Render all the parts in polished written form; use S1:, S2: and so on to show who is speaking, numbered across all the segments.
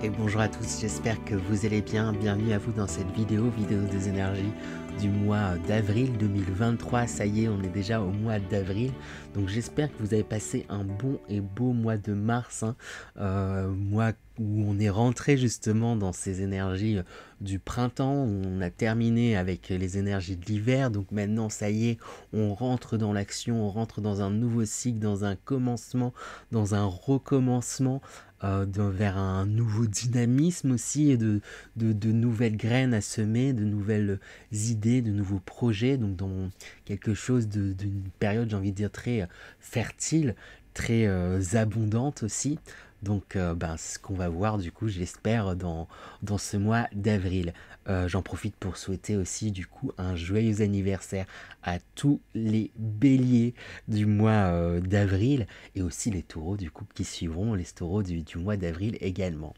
S1: Et bonjour à tous, j'espère que vous allez bien. Bienvenue à vous dans cette vidéo des énergies du mois d'avril 2023. Ça y est, on est déjà au mois d'avril. Donc j'espère que vous avez passé un bon et beau mois de mars. Mois où on est rentré justement dans ces énergies du printemps. Où on a terminé avec les énergies de l'hiver. Donc maintenant, ça y est, on rentre dans l'action, on rentre dans un nouveau cycle, dans un commencement, dans un recommencement. Vers un nouveau dynamisme aussi et de nouvelles graines à semer, de nouvelles idées, de nouveaux projets, donc dans quelque chose d'une période, j'ai envie de dire, très fertile, très abondante aussi. Donc c'est ce qu'on va voir du coup, j'espère, dans ce mois d'avril. J'en profite pour souhaiter aussi du coup un joyeux anniversaire à tous les béliers du mois d'avril et aussi les taureaux du coup qui suivront, les taureaux du mois d'avril également.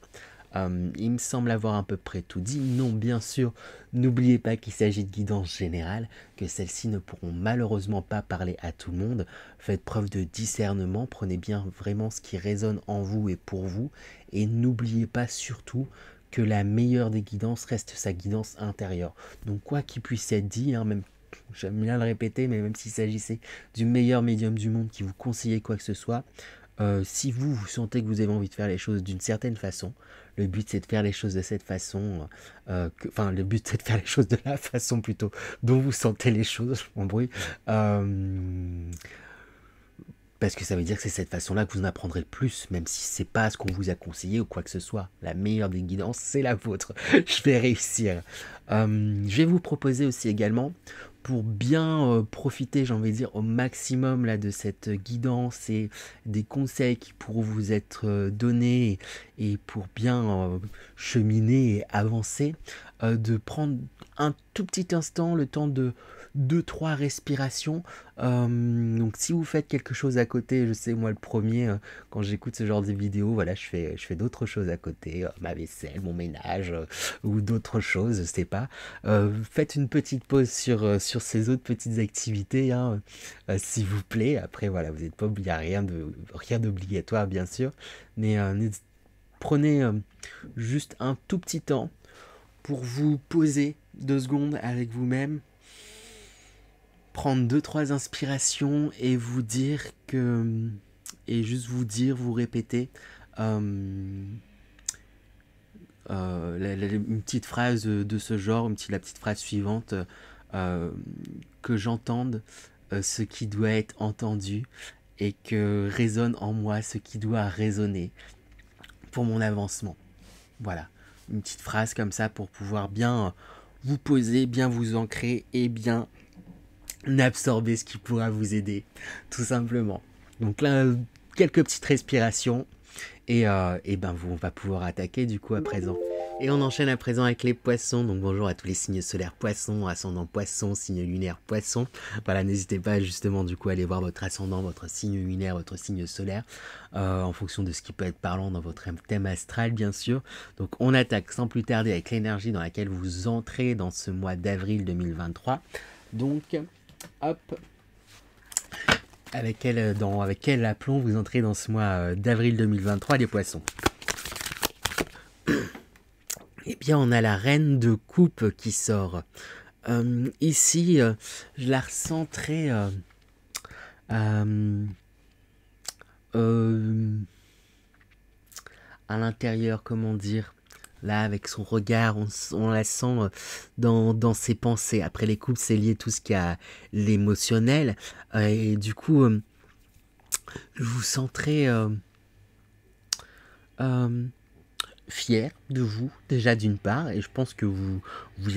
S1: Il me semble avoir à peu près tout dit. Non, bien sûr, n'oubliez pas qu'il s'agit de guidance générale, que celles-ci ne pourront malheureusement pas parler à tout le monde. Faites preuve de discernement, prenez bien vraiment ce qui résonne en vous et pour vous, et n'oubliez pas surtout que la meilleure des guidances reste sa guidance intérieure. Donc quoi qu'il puisse être dit, même j'aime bien le répéter, mais même s'il s'agissait du meilleur médium du monde qui vous conseillait quoi que ce soit, si vous sentez que vous avez envie de faire les choses d'une certaine façon, le but c'est de faire les choses de cette façon, le but c'est de faire les choses de la façon plutôt dont vous sentez les choses, je m'embrouille, parce que ça veut dire que c'est cette façon-là que vous en apprendrez le plus, même si c'est pas ce qu'on vous a conseillé ou quoi que ce soit. La meilleure des guidances, c'est la vôtre. Je vais réussir. Je vais vous proposer aussi également, pour bien profiter, j'ai envie de dire, au maximum là, de cette guidance et des conseils qui pourront vous être donnés et pour bien cheminer et avancer, de prendre un tout petit instant, le temps de 2-3 respirations. Donc si vous faites quelque chose à côté, je sais moi le premier, quand j'écoute ce genre de vidéos, voilà, je fais d'autres choses à côté, ma vaisselle, mon ménage, ou d'autres choses, je sais pas. Faites une petite pause sur ces autres petites activités, s'il vous plaît. Après voilà, vous n'êtes pas obligé, rien d'obligatoire bien sûr, mais prenez juste un tout petit temps pour vous poser 2 secondes avec vous-même, prendre 2-3 inspirations et vous dire que, et juste vous dire, vous répéter une petite phrase de ce genre, la petite phrase suivante, que j'entende ce qui doit être entendu et que résonne en moi ce qui doit résonner pour mon avancement. Voilà, une petite phrase comme ça pour pouvoir bien vous poser, bien vous ancrer et bien absorber ce qui pourra vous aider, tout simplement. Donc là, quelques petites respirations et on va pouvoir attaquer du coup à présent. Et on enchaîne à présent avec les poissons. Donc bonjour à tous les signes solaires poissons, ascendant poissons, signe lunaire poissons. Voilà, n'hésitez pas justement du coup à aller voir votre ascendant, votre signe lunaire, votre signe solaire, en fonction de ce qui peut être parlant dans votre thème astral bien sûr. Donc on attaque sans plus tarder avec l'énergie dans laquelle vous entrez dans ce mois d'avril 2023. Donc hop, avec quel aplomb vous entrez dans ce mois d'avril 2023, les poissons? Eh bien, on a la reine de coupe qui sort. Ici, je la ressens très... à l'intérieur, comment dire, là avec son regard, on la sent dans ses pensées. Après les coupes, c'est lié tout ce qui a l'émotionnel, et du coup je vous sens très fier de vous déjà d'une part, et je pense que vous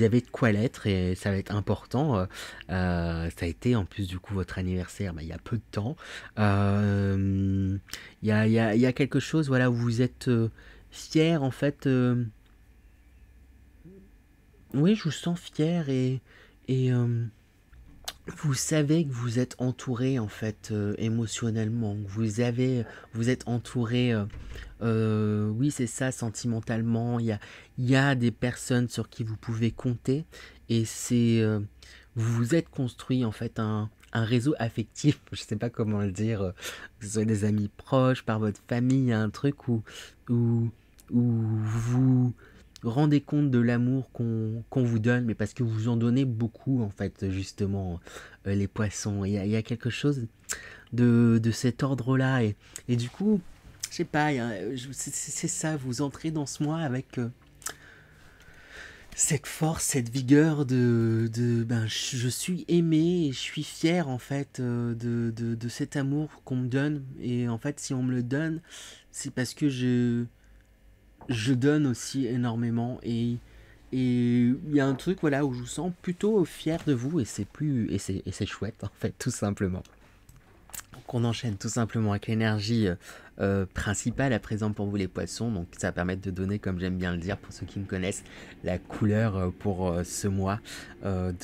S1: avez de quoi l'être et ça va être important. Ça a été en plus du coup votre anniversaire il y a peu de temps. Il y a quelque chose, voilà, où vous êtes fier en fait. Oui, je vous sens fier et vous savez que vous êtes entouré en fait émotionnellement, vous êêtes entouré, oui c'est ça, sentimentalement. Il y a des personnes sur qui vous pouvez compter et vous vous êtes construit en fait un réseau affectif, je sais pas comment le dire, que ce soit des amis proches, par votre famille, il y a un truc où où vous rendez compte de l'amour qu'on vous donne, mais parce que vous en donnez beaucoup, en fait, justement, les poissons. Il y a quelque chose de cet ordre-là. Et du coup, je sais pas, c'est ça, vous entrez dans ce mois avec cette force, cette vigueur ben, je suis aimé et je suis fier, en fait, de cet amour qu'on me donne. Et en fait, si on me le donne, c'est parce que je donne aussi énormément. Et il y a un truc, voilà, où je vous sens plutôt fier de vous, et c'est chouette, en fait, tout simplement. Donc on enchaîne tout simplement avec l'énergie principale à présent pour vous les poissons. Donc ça va permettre de donner, comme j'aime bien le dire pour ceux qui me connaissent, la couleur pour ce mois d'avril.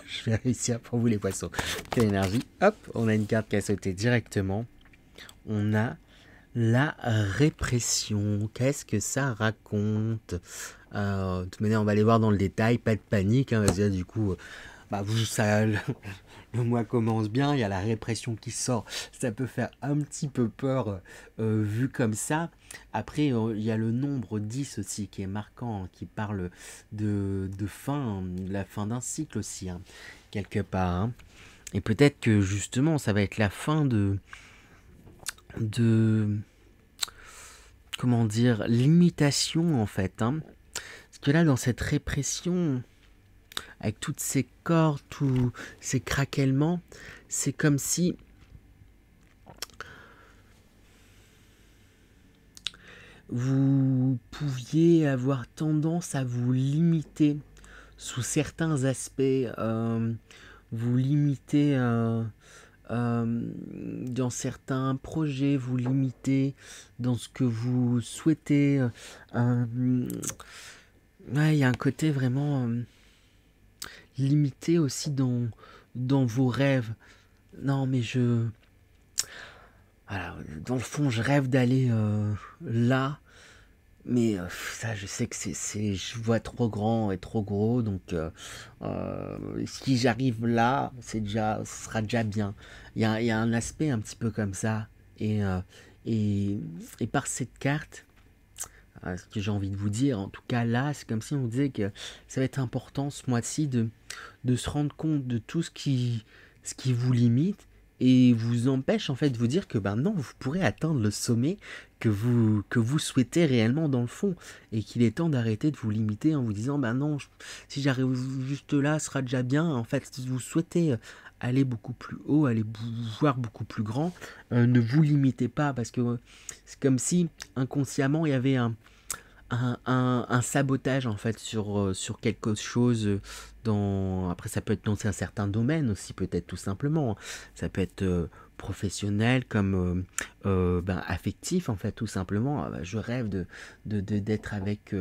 S1: Je vais réussir pour vous les poissons. Quelle énergie. Hop, on a une carte qui a sauté directement. On a la répression. Qu'est-ce que ça raconte? De toute manière, on va aller voir dans le détail. Pas de panique, hein, parce que du coup, bah, le mois commence bien. Il y a la répression qui sort. Ça peut faire un petit peu peur vu comme ça. Après, il y a le nombre 10 aussi qui est marquant, hein, qui parle de fin, la fin d'un cycle aussi, hein, quelque part. Hein. Et peut-être que justement, ça va être la fin de comment dire, limitation, en fait, hein. Parce que là, dans cette répression, avec toutes ces cordes, tous ces craquements, c'est comme si vous pouviez avoir tendance à vous limiter sous certains aspects, vous limiter dans certains projets, vous limiter dans ce que vous souhaitez. Ouais, il y a un côté vraiment limité aussi dans vos rêves. Non, mais voilà, dans le fond, je rêve d'aller là. Mais ça, je sais que je vois trop grand et trop gros, donc si j'arrive là, ce sera déjà bien. Il y a un aspect un petit peu comme ça, et par cette carte, ce que j'ai envie de vous dire, en tout cas là, c'est comme si on disait que ça va être important ce mois-ci de se rendre compte de tout ce qui vous limite et vous empêche en fait de vous dire que ben non, vous pourrez atteindre le sommet que vous souhaitez réellement dans le fond, et qu'il est temps d'arrêter de vous limiter en vous disant ben non, si j'arrive juste là, ce sera déjà bien. En fait, si vous souhaitez aller beaucoup plus haut, aller voir beaucoup plus grand, ne vous limitez pas, parce que c'est comme si inconsciemment il y avait un sabotage en fait sur quelque chose après ça peut être dans un certain domaine aussi, peut-être, tout simplement. Ça peut être professionnel comme ben, affectif, en fait, tout simplement. Je rêve d'être avec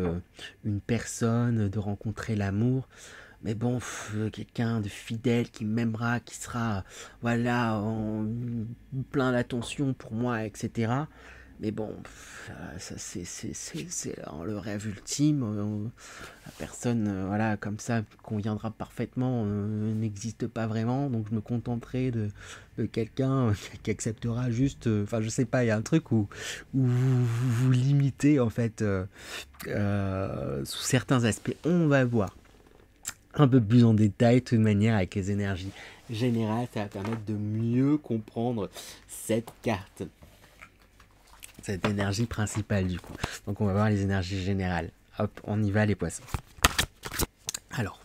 S1: une personne, de rencontrer l'amour. Mais bon, quelqu'un de fidèle qui m'aimera, qui sera voilà, plein d'attention pour moi, etc. Mais bon, ça c'est le rêve ultime. La personne, voilà, comme ça, conviendra parfaitement, n'existe pas vraiment. Donc je me contenterai de quelqu'un qui acceptera juste. Enfin, je sais pas, il y a un truc où vous limitez, en fait, sous certains aspects. On va voir un peu plus en détail, de toute manière, avec les énergies générales. Ça va permettre de mieux comprendre cette carte. Cette énergie principale, du coup. Donc on va voir les énergies générales. Hop, on y va, les poissons. Alors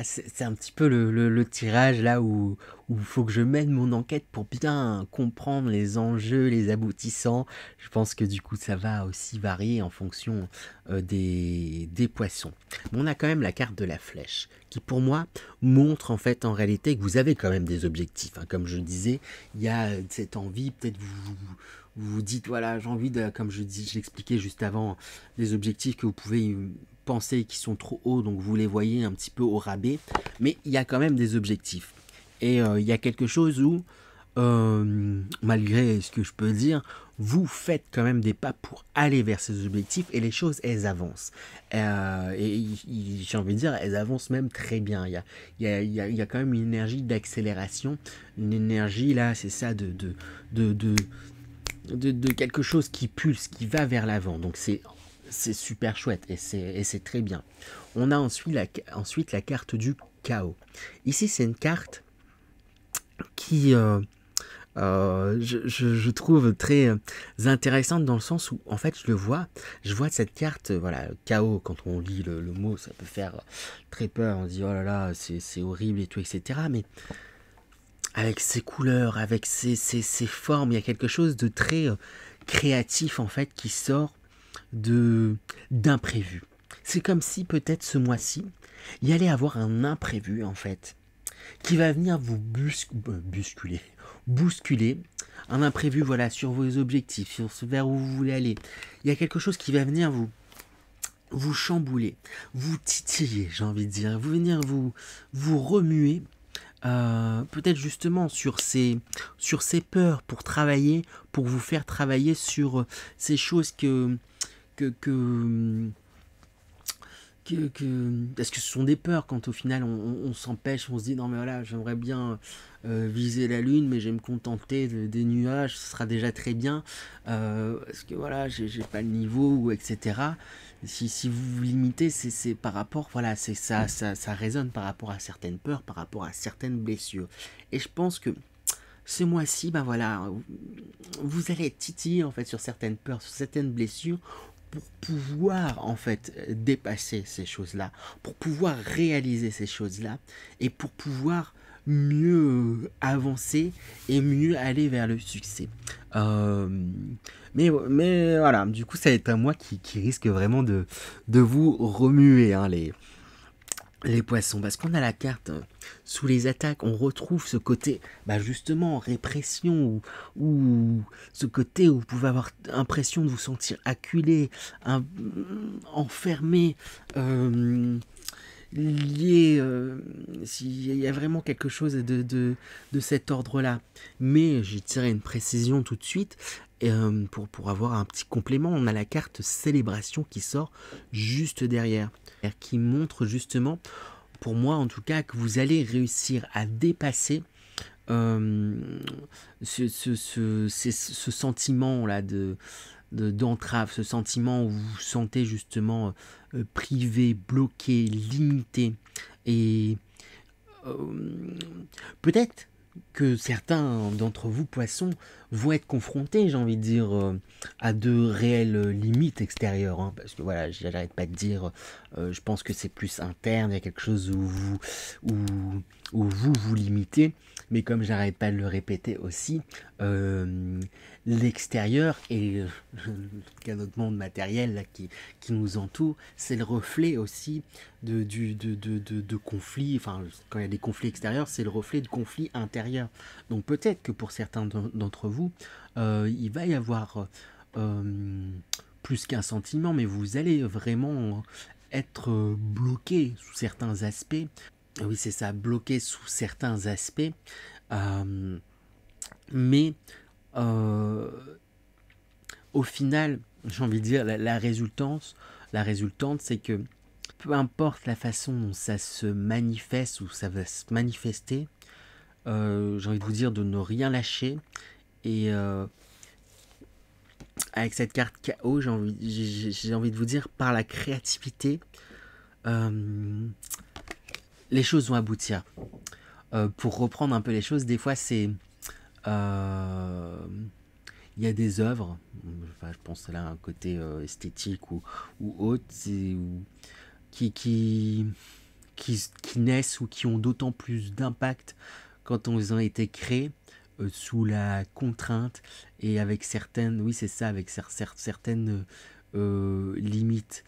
S1: c'est un petit peu le tirage là où il faut que je mène mon enquête pour bien comprendre les enjeux, les aboutissants. Je pense que du coup ça va aussi varier en fonction des poissons. Mais on a quand même la carte de la flèche qui pour moi montre en fait en réalité que vous avez quand même des objectifs. Hein. Comme je le disais, il y a cette envie, peut-être vous dites voilà, j'ai envie de, comme j'expliquais juste avant, des objectifs que vous pouvez penser qui sont trop hauts, donc vous les voyez un petit peu au rabais, mais il y a quand même des objectifs. Et il y a quelque chose où, malgré ce que je peux dire, vous faites quand même des pas pour aller vers ces objectifs, et les choses, elles avancent. Et j'ai envie de dire, elles avancent même très bien. Il y a quand même une énergie d'accélération, une énergie là, c'est ça, de quelque chose qui pulse, qui va vers l'avant. Donc c'est super chouette et c'est très bien. On a ensuite la carte du chaos. Ici, c'est une carte qui, je trouve très intéressante dans le sens où, en fait, je vois cette carte, voilà, chaos, quand on lit le mot, ça peut faire très peur, on se dit, oh là là, c'est horrible et tout, etc. Mais avec ses couleurs, avec ses formes, il y a quelque chose de très créatif, en fait, qui sort d'imprévu. C'est comme si, peut-être, ce mois-ci, il y allait avoir un imprévu, en fait, qui va venir vous bousculer, un imprévu, voilà, sur vos objectifs, sur ce vers où vous voulez aller. Il y a quelque chose qui va venir vous chambouler, vous titiller, j'ai envie de dire, venir vous remuer, peut-être justement sur ces peurs, pour vous faire travailler sur ces choses parce que ce sont des peurs quand au final on s'empêche, on se dit non mais voilà, j'aimerais bien viser la lune, mais je vais me contenter des nuages, ce sera déjà très bien, parce que voilà, j'ai pas le niveau, ou etc. Si vous vous limitez, c'est par rapport, voilà, c'est ça résonne par rapport à certaines peurs, par rapport à certaines blessures. Et je pense que ce mois-ci, ben voilà, vous allez être titillé en fait sur certaines peurs, sur certaines blessures, pour pouvoir en fait dépasser ces choses-là, pour pouvoir réaliser ces choses-là, et pour pouvoir mieux avancer et mieux aller vers le succès. Mais voilà, du coup ça va être un mois qui risque vraiment de vous remuer, hein, les poissons, parce qu'on a la carte sous les attaques, on retrouve ce côté, bah justement, répression, ou ce côté où vous pouvez avoir l'impression de vous sentir acculé, enfermé, lié, s'il y a vraiment quelque chose de cet ordre-là. Mais j'ai tiré une précision tout de suite, pour avoir un petit complément. On a la carte célébration qui sort juste derrière, qui montre justement, pour moi en tout cas, que vous allez réussir à dépasser ce sentiment-là d'entrave, ce sentiment où vous vous sentez justement privé, bloqué, limité. Et peut-être que certains d'entre vous, poissons, vont être confrontés, j'ai envie de dire, à de réelles limites extérieures, hein, parce que voilà, j'arrête pas de dire, je pense que c'est plus interne, il y a quelque chose où vous limitez, mais comme j'arrête pas de le répéter aussi, l'extérieur et notre monde matériel là, qui nous entoure, c'est le reflet aussi de conflits. Enfin, quand il y a des conflits extérieurs, c'est le reflet de conflits intérieurs. Donc peut-être que pour certains d'entre vous, il va y avoir plus qu'un sentiment, mais vous allez vraiment être bloqué sous certains aspects. Oui, c'est ça, bloqué sous certains aspects. Mais au final, j'ai envie de dire, la résultante, c'est que peu importe la façon dont ça se manifeste ou ça va se manifester, j'ai envie de vous dire de ne rien lâcher. Et avec cette carte KO, j'ai envie de vous dire, par la créativité, les choses vont aboutir. Pour reprendre un peu les choses, des fois c'est... il y a des œuvres, enfin, je pense là à un côté esthétique ou autre, qui naissent ou qui ont d'autant plus d'impact quand ils ont été créés sous la contrainte et avec certaines, oui c'est ça, avec certaines limites.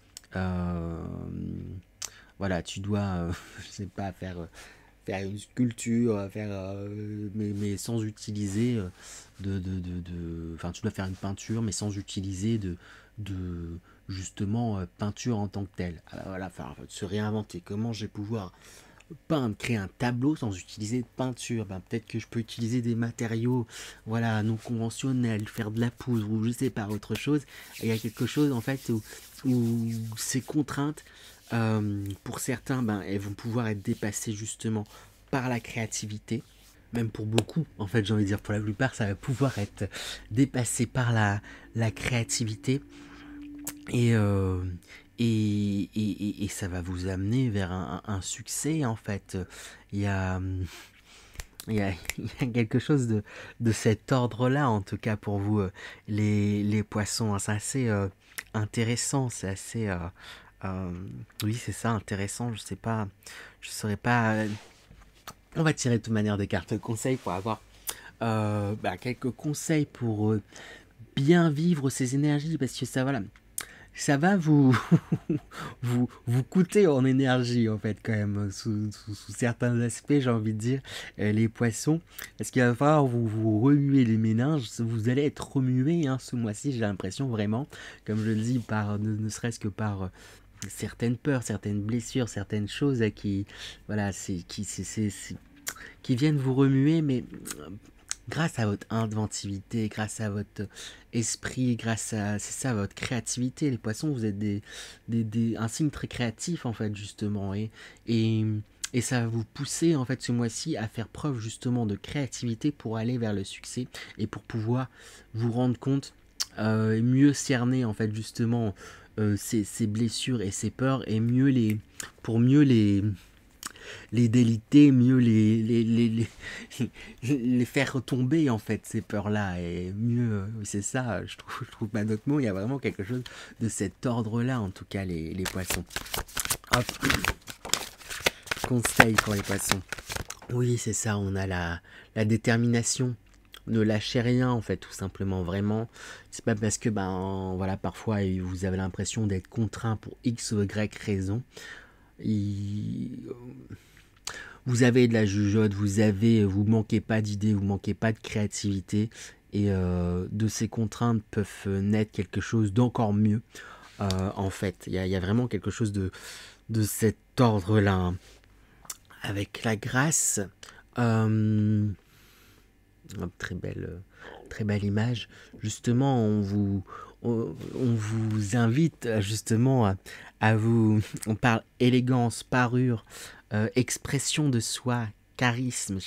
S1: Voilà, tu dois, je sais pas, faire une sculpture, mais sans utiliser enfin, tu dois faire une peinture, mais sans utiliser de justement peinture en tant que telle. Alors voilà, enfin, se réinventer. Comment je vais pouvoir créer un tableau sans utiliser de peinture? Ben, peut-être que je peux utiliser des matériaux, voilà, non conventionnels, faire de la poudre ou je sais pas, autre chose. Et il y a quelque chose en fait où ces contraintes, pour certains, ben, elles vont pouvoir être dépassées justement par la créativité. même pour beaucoup, en fait, j'ai envie de dire, pour la plupart, ça va pouvoir être dépassé par la créativité et, et ça va vous amener vers un succès, en fait. Il y a, il y a quelque chose de cet ordre-là, en tout cas pour vous, les poissons, hein. C'est assez intéressant, c'est assez... euh, oui, c'est ça, intéressant, je sais pas, je saurais pas... on va tirer de toute manière des cartes conseils pour avoir quelques conseils pour bien vivre ces énergies, parce que ça, voilà, ça va vous, vous coûter en énergie, en fait, quand même, sous certains aspects, j'ai envie de dire, les poissons, parce qu'il va falloir vous remuer les méninges, vous allez être remué, hein, ce mois-ci, j'ai l'impression, vraiment, comme je le dis, par, ne serait-ce que par certaines peurs, certaines blessures, certaines choses qui, voilà, qui viennent vous remuer, mais grâce à votre inventivité, grâce à votre esprit, grâce à, c'est ça, votre créativité. Les poissons, vous êtes un signe très créatif, en fait, justement. Et, et ça va vous pousser, en fait, ce mois-ci à faire preuve, justement, de créativité pour aller vers le succès et pour pouvoir vous rendre compte, mieux cerner, en fait, justement, ces blessures et ces peurs et pour mieux les déliter, mieux les faire retomber, en fait, ces peurs-là, et mieux, c'est ça, je trouve pas d'autre mot, il y a vraiment quelque chose de cet ordre-là, en tout cas, les poissons. Hop, conseil pour les poissons. Oui, c'est ça, on a la détermination. Ne lâchez rien, en fait, tout simplement, vraiment. C'est pas parce que, voilà, parfois, vous avez l'impression d'être contraint pour X ou Y raison. Vous avez de la jugeote, vous manquez pas d'idées, vous manquez pas de créativité, et de ces contraintes peuvent naître quelque chose d'encore mieux, en fait. Il y a vraiment quelque chose de cet ordre-là, hein. Avec la grâce, très belle image. Justement, on vous invite justement à vous... On parle élégance, parure, expression de soi, charisme,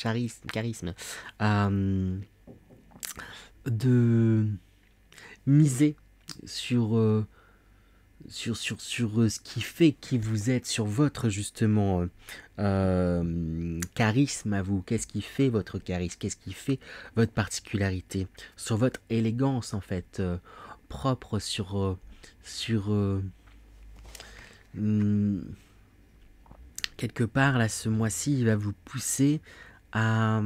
S1: de miser sur, ce qui fait qui vous êtes, sur votre justement charisme à vous. Qu'est-ce qui fait votre charisme? Qu'est-ce qui fait votre particularité? Sur votre élégance, en fait, propre, hum, quelque part, là, ce mois-ci, il va vous pousser à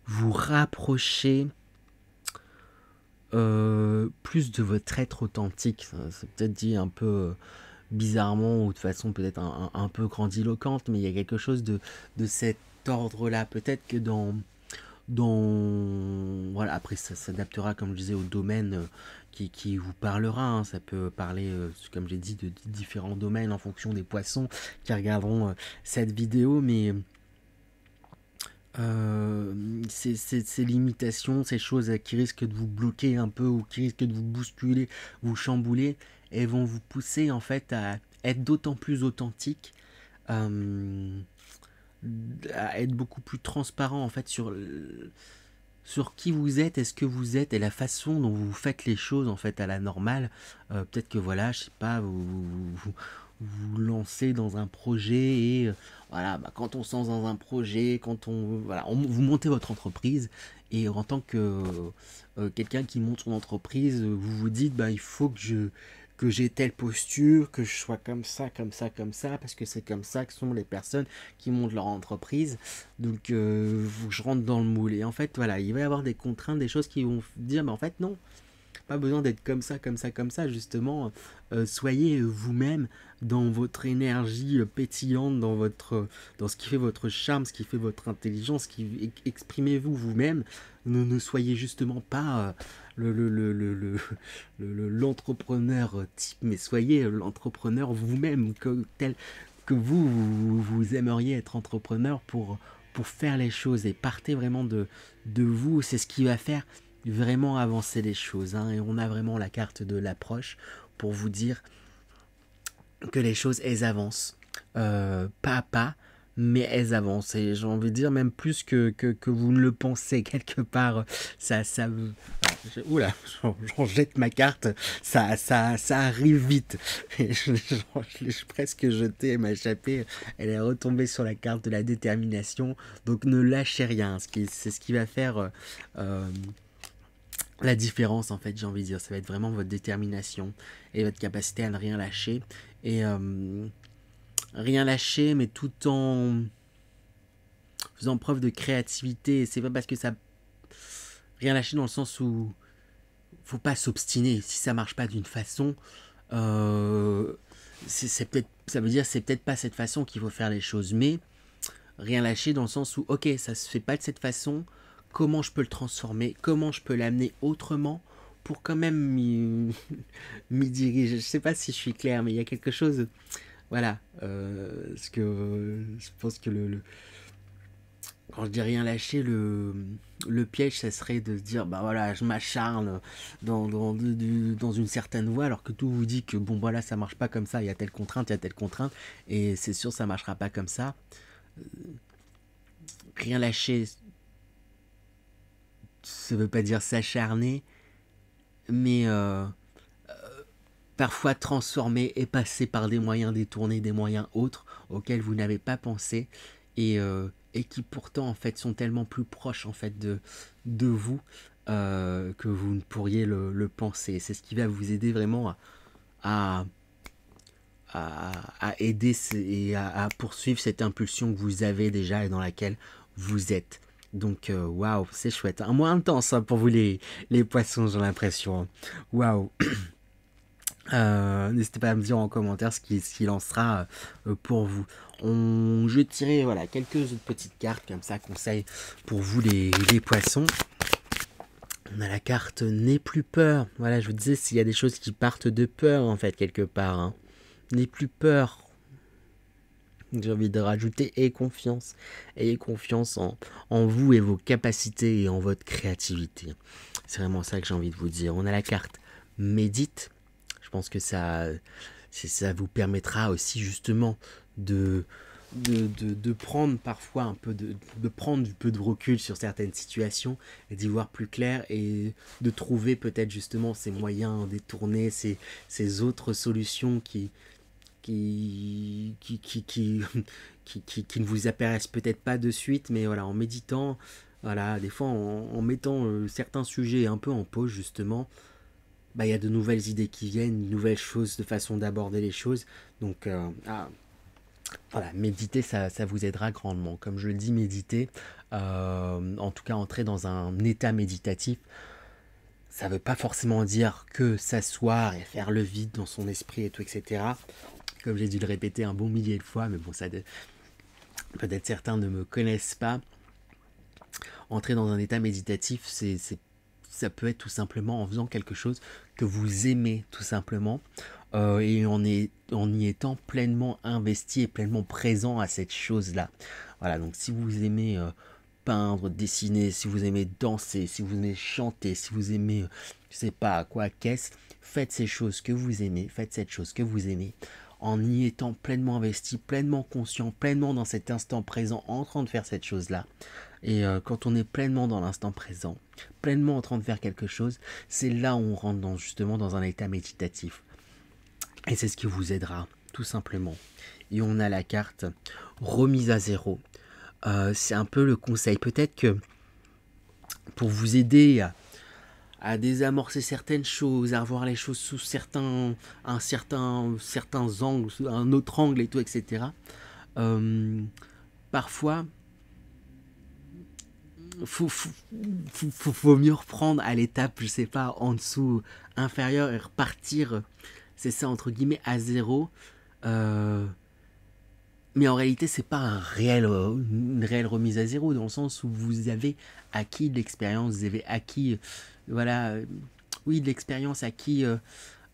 S1: vous rapprocher plus de votre être authentique. C'est peut-être dit un peu bizarrement, ou de façon peut-être un peu grandiloquente, mais il y a quelque chose de cet ordre-là. Peut-être que voilà, après ça s'adaptera, comme je disais, au domaine qui vous parlera, hein. Ça peut parler, comme j'ai dit, de différents domaines en fonction des poissons qui regarderont cette vidéo, mais ces limitations, ces choses qui risquent de vous bloquer un peu, ou qui risquent de vous bousculer, vous chambouler, elles vont vous pousser, en fait, à être d'autant plus authentique, euh, à être beaucoup plus transparent, en fait, sur qui vous êtes, est-ce que vous êtes, et la façon dont vous faites les choses, en fait, à la normale. Peut-être que, voilà, je sais pas, vous lancez dans un projet, et voilà, quand on se lance dans un projet, vous montez votre entreprise, et en tant que quelqu'un qui monte son entreprise, vous vous dites, il faut que j'ai telle posture, que je sois comme ça, comme ça, comme ça, parce que c'est comme ça que sont les personnes qui montent leur entreprise. Donc, faut que je rentre dans le moule. Et en fait, voilà, il va y avoir des contraintes, des choses qui vont dire, mais en fait, non, pas besoin d'être comme ça, comme ça, comme ça, justement. Soyez vous-même, dans votre énergie pétillante, dans ce qui fait votre charme, ce qui fait votre intelligence, exprimez-vous vous-même. Ne soyez justement pas l'entrepreneur type, mais soyez l'entrepreneur vous-même, tel que vous aimeriez être entrepreneur pour faire les choses, et partez vraiment de vous. C'est ce qui va faire vraiment avancer les choses, hein. Et on a vraiment la carte de l'approche pour vous dire que les choses, elles avancent pas à pas, mais elles avancent. Et j'ai envie de dire même plus que vous ne le pensez quelque part. Ça oula, j'en jette ma carte, ça arrive vite. Et je l'ai presque jetée, m'échapper. Elle est retombée sur la carte de la détermination. Donc ne lâchez rien. C'est ce qui va faire la différence, en fait, j'ai envie de dire. Ça va être vraiment votre détermination et votre capacité à ne rien lâcher. Et rien lâcher, mais tout en faisant preuve de créativité. C'est pas parce que ça... Rien lâcher dans le sens où faut pas s'obstiner. Si ça marche pas d'une façon, c'est peut-être, ça veut dire c'est peut-être pas cette façon qu'il faut faire les choses. Mais rien lâcher dans le sens où, ok, ça se fait pas de cette façon. Comment je peux le transformer? Comment je peux l'amener autrement pour quand même m'y diriger? Je sais pas si je suis clair, mais il y a quelque chose... Voilà, parce que je pense que quand je dis rien lâcher, le piège, ça serait de se dire, bah voilà, je m'acharne dans une certaine voie, alors que tout vous dit que, bon voilà, ça marche pas comme ça, il y a telle contrainte, et c'est sûr, ça marchera pas comme ça. Rien lâcher, ça veut pas dire s'acharner, mais parfois transformer et passer par des moyens détournés, des moyens autres auxquels vous n'avez pas pensé et qui pourtant en fait sont tellement plus proches en fait de vous que vous ne pourriez le penser. C'est ce qui va vous aider vraiment à, à aider et à poursuivre cette impulsion que vous avez déjà et dans laquelle vous êtes. Donc waouh, c'est chouette. Un mois intense hein, pour vous les poissons, j'ai l'impression. Waouh. N'hésitez pas à me dire en commentaire ce qu'il en sera pour vous. Je tirais voilà, quelques autres petites cartes comme ça, conseils pour vous les poissons. On a la carte N'aie plus peur. Voilà, je vous disais s'il y a des choses qui partent de peur en fait quelque part. Hein. N'aie plus peur. J'ai envie de rajouter ayez confiance. Ayez confiance en vous et vos capacités et en votre créativité. C'est vraiment ça que j'ai envie de vous dire. On a la carte Médite. Je pense que ça vous permettra aussi justement de prendre parfois un peu de prendre un peu de recul sur certaines situations et d'y voir plus clair et de trouver peut-être justement ces moyens détournés, ces autres solutions qui ne vous apparaissent peut-être pas de suite, mais voilà, en méditant, voilà, des fois en mettant certains sujets un peu en pause justement, bah, y a de nouvelles idées qui viennent, de nouvelles choses, de façon d'aborder les choses. Donc, voilà, méditer, ça vous aidera grandement. Comme je le dis, méditer, en tout cas entrer dans un état méditatif, ça ne veut pas forcément dire que s'asseoir et faire le vide dans son esprit et tout, etc. Comme j'ai dû le répéter un bon millier de fois, mais bon, peut-être certains ne me connaissent pas. Entrer dans un état méditatif, ça peut être tout simplement en faisant quelque chose que vous aimez tout simplement et en y étant pleinement investi et pleinement présent à cette chose-là. Voilà, donc si vous aimez peindre, dessiner, si vous aimez danser, si vous aimez chanter, si vous aimez, je sais pas quoi, faites ces choses que vous aimez, faites cette chose que vous aimez en y étant pleinement investi, pleinement conscient, pleinement dans cet instant présent, en train de faire cette chose-là. Et quand on est pleinement dans l'instant présent, pleinement en train de faire quelque chose, c'est là où on rentre justement dans un état méditatif. Et c'est ce qui vous aidera, tout simplement. Et on a la carte remise à zéro. C'est un peu le conseil. Peut-être que pour vous aider à désamorcer certaines choses, à voir les choses sous certains angles, sous un autre angle et tout, etc. Parfois, faut mieux reprendre à l'étape, je sais pas, en dessous, inférieure et repartir, c'est ça, entre guillemets, à zéro. Mais en réalité, c'est pas une réelle remise à zéro, dans le sens où vous avez acquis de l'expérience, vous avez acquis, voilà, oui, de l'expérience acquis.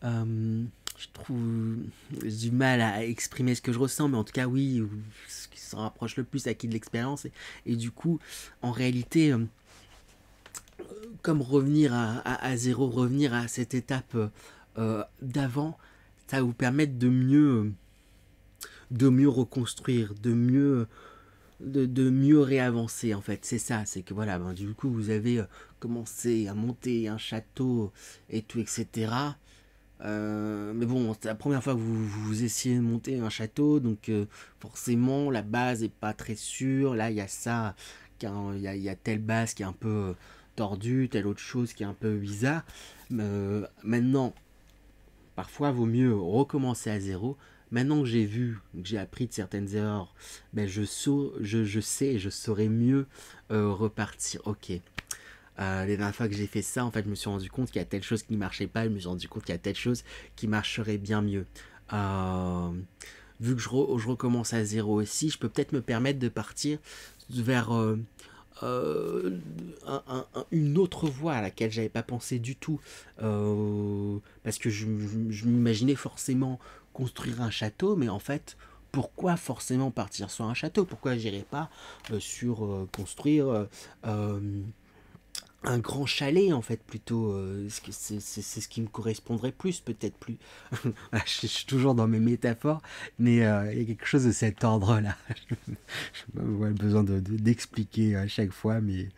S1: Je trouve du mal à exprimer ce que je ressens, mais en tout cas, oui, ce qui s'en rapproche le plus, acquis de l'expérience. Et du coup, en réalité, comme revenir à zéro, revenir à cette étape d'avant, ça va vous permettre de mieux reconstruire, de mieux de mieux réavancer en fait. C'est ça, c'est que voilà, ben, du coup vous avez commencé à monter un château et tout, etc. Mais bon, c'est la première fois que vous essayez de monter un château, donc forcément la base est pas très sûre. Là, il y a ça, il y a telle base qui est un peu tordue, telle autre chose qui est un peu bizarre. Maintenant, parfois, vaut mieux recommencer à zéro. Maintenant que j'ai vu, que j'ai appris de certaines erreurs, ben je sais et je saurais mieux repartir. Ok. Les dernières fois que j'ai fait ça, en fait, je me suis rendu compte qu'il y a telle chose qui ne marchait pas, je me suis rendu compte qu'il y a telle chose qui marcherait bien mieux. Euh, Vu que je recommence à zéro aussi, je peux peut-être me permettre de partir vers euh, une autre voie à laquelle j'avais pas pensé du tout. Parce que je m'imaginais forcément construire un château, mais en fait, pourquoi forcément partir sur un château? Pourquoi j'irais pas sur construire un grand chalet en fait plutôt, c'est ce qui me correspondrait plus, peut-être plus. Je suis toujours dans mes métaphores, mais il y a quelque chose de cet ordre là. Je vois le besoin d'expliquer à chaque fois, mais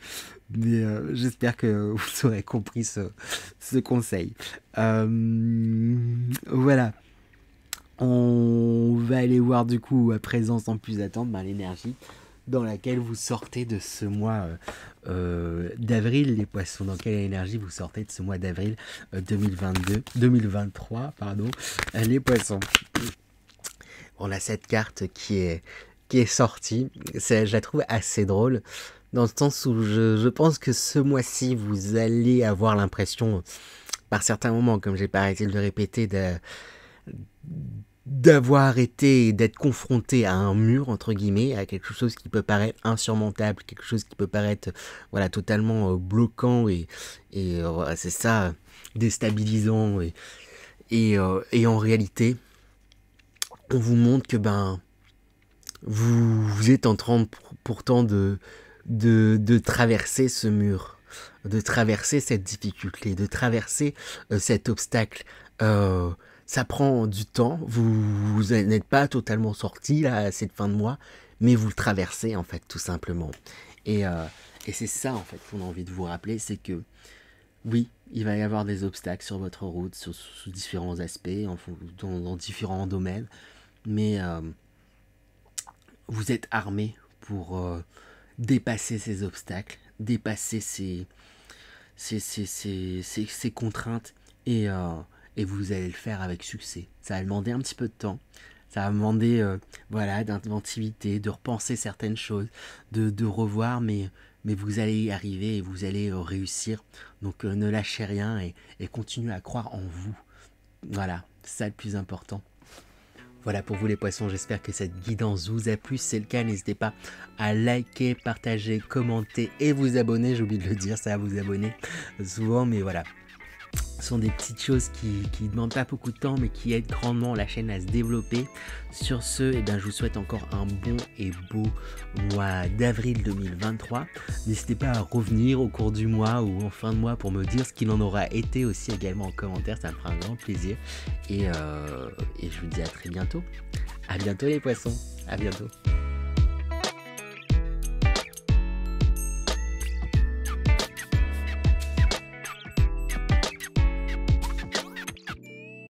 S1: j'espère que vous aurez compris ce conseil. Voilà, on va aller voir du coup à présent sans plus attendre l'énergie dans laquelle vous sortez de ce mois d'avril, les poissons. Dans quelle énergie vous sortez de ce mois d'avril 2023, pardon, les poissons. On a cette carte qui est sortie. Je la trouve assez drôle, dans le sens où je pense que ce mois-ci, vous allez avoir l'impression, par certains moments, comme j'ai pas arrêté de le répéter, d'avoir été, d'être confronté à un mur, entre guillemets, à quelque chose qui peut paraître insurmontable, quelque chose qui peut paraître voilà, totalement bloquant et voilà, c'est ça, déstabilisant. Et en réalité, on vous montre que vous êtes en train pourtant de traverser ce mur, de traverser cette difficulté, de traverser cet obstacle. Ça prend du temps, vous n'êtes pas totalement sorti là, à cette fin de mois, mais vous le traversez en fait, tout simplement. Et c'est ça en fait qu'on a envie de vous rappeler, c'est que oui, il va y avoir des obstacles sur votre route, sous différents aspects, dans différents domaines, mais vous êtes armé pour dépasser ces obstacles, dépasser ces contraintes et vous allez le faire avec succès. Ça va demander un petit peu de temps, ça va demander voilà, d'inventivité, de repenser certaines choses, de revoir, mais vous allez y arriver et vous allez réussir. Donc ne lâchez rien et continuez à croire en vous. Voilà, c'est ça le plus important. Voilà pour vous les poissons, j'espère que cette guidance vous a plu. Si c'est le cas, n'hésitez pas à liker, partager, commenter et vous abonner. J'ai oublié de le dire, ça, vous abonner souvent, mais voilà. Ce sont des petites choses qui ne demandent pas beaucoup de temps, mais qui aident grandement la chaîne à se développer. Sur ce, eh bien, je vous souhaite encore un bon et beau mois d'avril 2023. N'hésitez pas à revenir au cours du mois ou en fin de mois pour me dire ce qu'il en aura été aussi également en commentaire. Ça me fera un grand plaisir. Et je vous dis à très bientôt. À bientôt les poissons. À bientôt.